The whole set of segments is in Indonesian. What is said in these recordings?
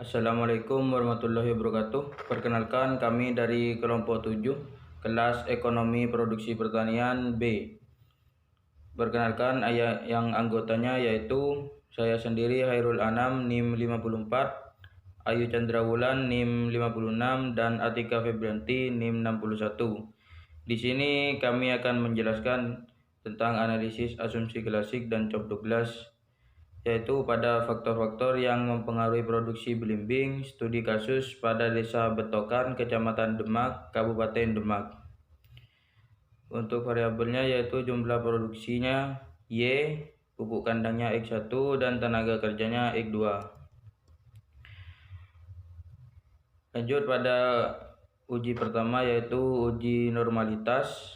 Assalamualaikum warahmatullahi wabarakatuh. Perkenalkan, kami dari kelompok 7, kelas Ekonomi Produksi Pertanian B. Perkenalkan, yang anggotanya yaitu saya sendiri Hairul Anam NIM 54, Ayu Chandrawulan NIM 56, dan Atika Febrianti NIM 61. Di sini kami akan menjelaskan tentang analisis asumsi klasik dan Cobb Douglas, yaitu pada faktor-faktor yang mempengaruhi produksi belimbing, studi kasus pada Desa Betokan, Kecamatan Demak, Kabupaten Demak. Untuk variabelnya yaitu jumlah produksinya Y, pupuk kandangnya X1, dan tenaga kerjanya X2. Lanjut pada uji pertama yaitu uji normalitas.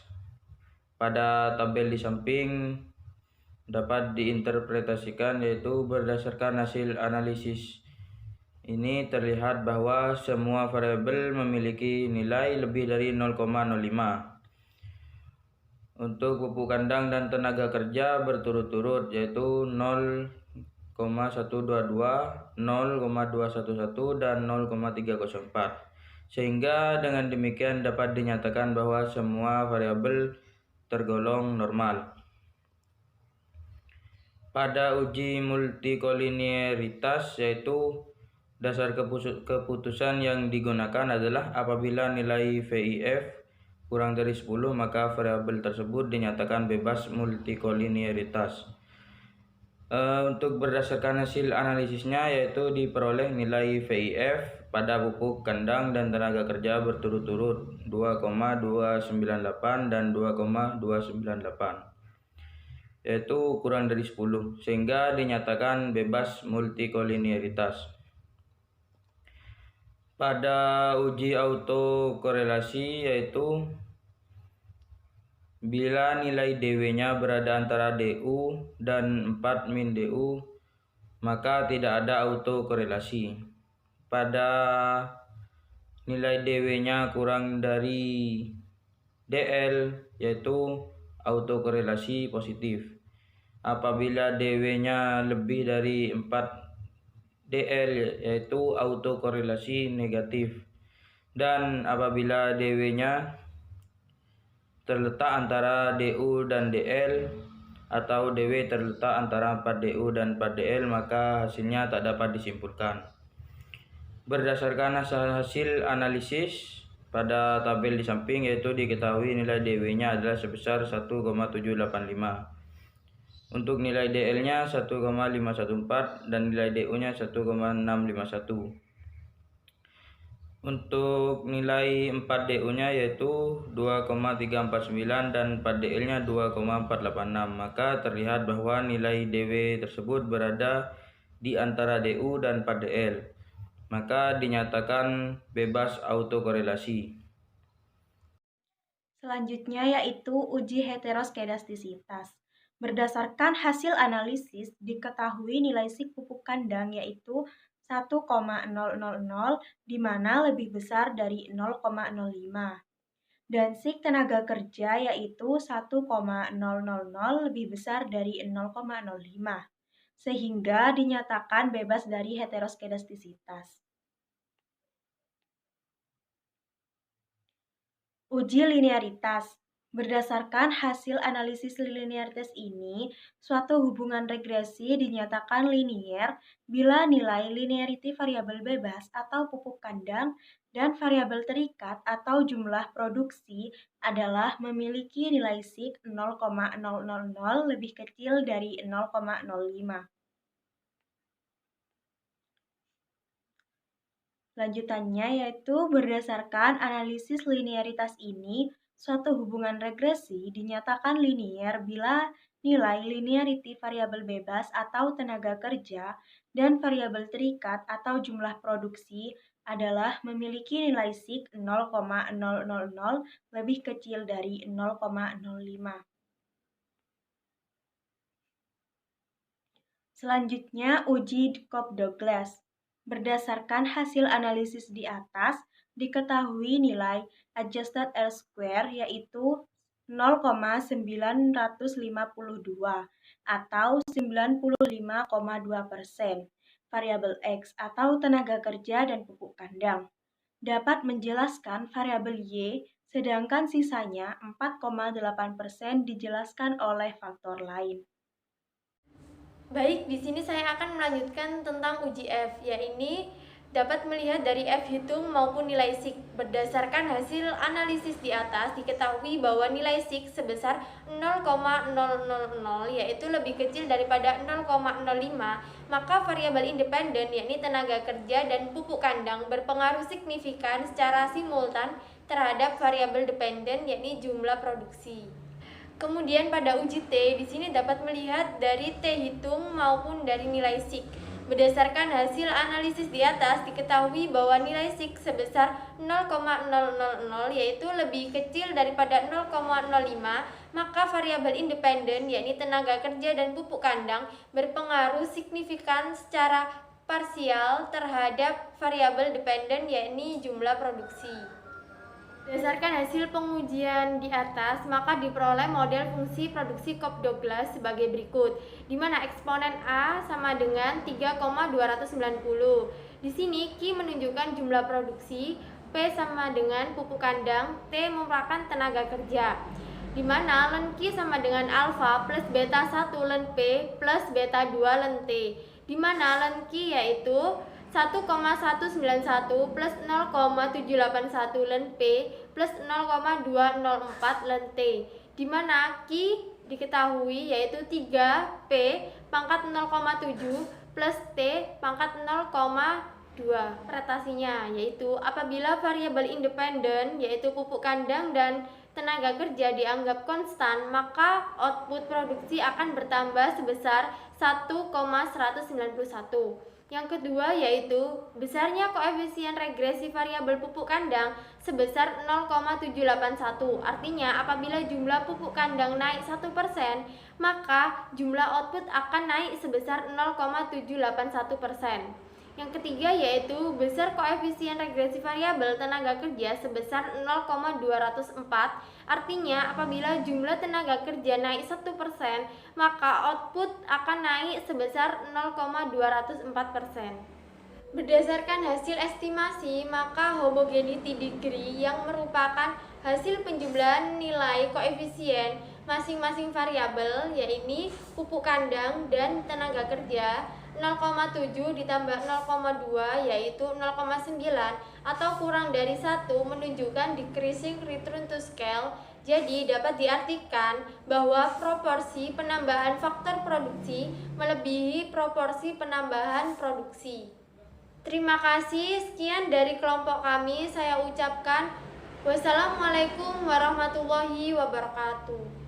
Pada tabel di samping dapat diinterpretasikan yaitu berdasarkan hasil analisis ini terlihat bahwa semua variabel memiliki nilai lebih dari 0,05. Untuk pupuk kandang dan tenaga kerja berturut-turut yaitu 0,122, 0,211, dan 0,304. Sehingga dengan demikian dapat dinyatakan bahwa semua variabel tergolong normal. Pada uji multikolinearitas yaitu dasar keputusan yang digunakan adalah apabila nilai VIF kurang dari 10 maka variabel tersebut dinyatakan bebas multikolinearitas. Untuk berdasarkan hasil analisisnya yaitu diperoleh nilai VIF pada pupuk kandang dan tenaga kerja berturut-turut 2,298 dan 2,298. Yaitu kurang dari 10 sehingga dinyatakan bebas multikolinearitas. Pada uji autokorelasi yaitu bila nilai DW-nya berada antara DU dan 4 min DU maka tidak ada autokorelasi. Pada nilai DW-nya kurang dari DL yaitu autokorelasi positif. Apabila DW-nya lebih dari 4 DL yaitu autokorelasi negatif. Dan apabila DW-nya terletak antara DU dan DL atau DW terletak antara 4 DU dan 4 DL maka hasilnya tak dapat disimpulkan. Berdasarkan hasil analisis pada tabel di samping yaitu diketahui nilai DW-nya adalah sebesar 1,785. Untuk nilai DL-nya 1,514 dan nilai DU-nya 1,651. Untuk nilai 4 DU-nya yaitu 2,349 dan 4 DL-nya 2,486. Maka terlihat bahwa nilai DW tersebut berada di antara DU dan 4 DL. Maka dinyatakan bebas autokorelasi. Selanjutnya yaitu uji heteroskedastisitas. Berdasarkan hasil analisis, diketahui nilai sik pupuk kandang yaitu 1,000 di mana lebih besar dari 0,05. Dan sik tenaga kerja yaitu 1,000 lebih besar dari 0,05. Sehingga dinyatakan bebas dari heteroskedastisitas. Uji linearitas. Berdasarkan hasil analisis linearitas ini, suatu hubungan regresi dinyatakan linier bila nilai linearity variabel bebas atau pupuk kandang dan variabel terikat atau jumlah produksi adalah memiliki nilai sik 0,000 lebih kecil dari 0,05. Lanjutannya yaitu berdasarkan analisis linearitas ini, suatu hubungan regresi dinyatakan linier bila nilai linearity variabel bebas atau tenaga kerja dan variabel terikat atau jumlah produksi adalah memiliki nilai sik 0,000 lebih kecil dari 0,05. Selanjutnya, uji Cobb-Douglas. Berdasarkan hasil analisis di atas, diketahui nilai adjusted R-square yaitu 0,952 atau 95,2%. variabel X atau tenaga kerja dan pupuk kandang, dapat menjelaskan variabel Y, sedangkan sisanya 4,8% dijelaskan oleh faktor lain. Baik, di sini saya akan melanjutkan tentang uji F, yaitu dapat melihat dari F hitung maupun nilai SIK. Berdasarkan hasil analisis di atas, diketahui bahwa nilai SIK sebesar 0,000 yaitu lebih kecil daripada 0,05, maka variabel independen yakni tenaga kerja dan pupuk kandang berpengaruh signifikan secara simultan terhadap variabel dependen yakni jumlah produksi. Kemudian pada uji T, di sini dapat melihat dari T hitung maupun dari nilai SIK. Berdasarkan hasil analisis di atas, diketahui bahwa nilai SIK sebesar 0,000 yaitu lebih kecil daripada 0,05, maka variabel independen yakni tenaga kerja dan pupuk kandang berpengaruh signifikan secara parsial terhadap variabel dependen yakni jumlah produksi. Berdasarkan hasil pengujian di atas, maka diperoleh model fungsi produksi Cobb-Douglas sebagai berikut, di mana eksponen A sama dengan 3,290. Di sini Q menunjukkan jumlah produksi, P sama dengan pupuk kandang, T merupakan tenaga kerja. Di mana len Q sama dengan alfa plus beta 1 len P plus beta 2 len T. Di mana len Q yaitu 1,191 plus 0,781 len P plus 0,204 len T, di mana Q diketahui yaitu 3P pangkat 0,7 plus T pangkat 0,2. Interpretasinya yaitu apabila variabel independen yaitu pupuk kandang dan tenaga kerja dianggap konstan, maka output produksi akan bertambah sebesar 1,191. Yang kedua yaitu besarnya koefisien regresi variabel pupuk kandang sebesar 0,781. Artinya apabila jumlah pupuk kandang naik 1%, maka jumlah output akan naik sebesar 0,781%. Yang ketiga yaitu besar koefisien regresi variabel tenaga kerja sebesar 0,204. Artinya apabila jumlah tenaga kerja naik 1%, maka output akan naik sebesar 0,204%. Berdasarkan hasil estimasi, maka homogeneity degree yang merupakan hasil penjumlahan nilai koefisien masing-masing variabel yaitu pupuk kandang dan tenaga kerja 0,7 ditambah 0,2 yaitu 0,9 atau kurang dari 1 menunjukkan decreasing return to scale. Jadi dapat diartikan bahwa proporsi penambahan faktor produksi melebihi proporsi penambahan produksi. Terima kasih, sekian dari kelompok kami. Saya ucapkan wassalamualaikum warahmatullahi wabarakatuh.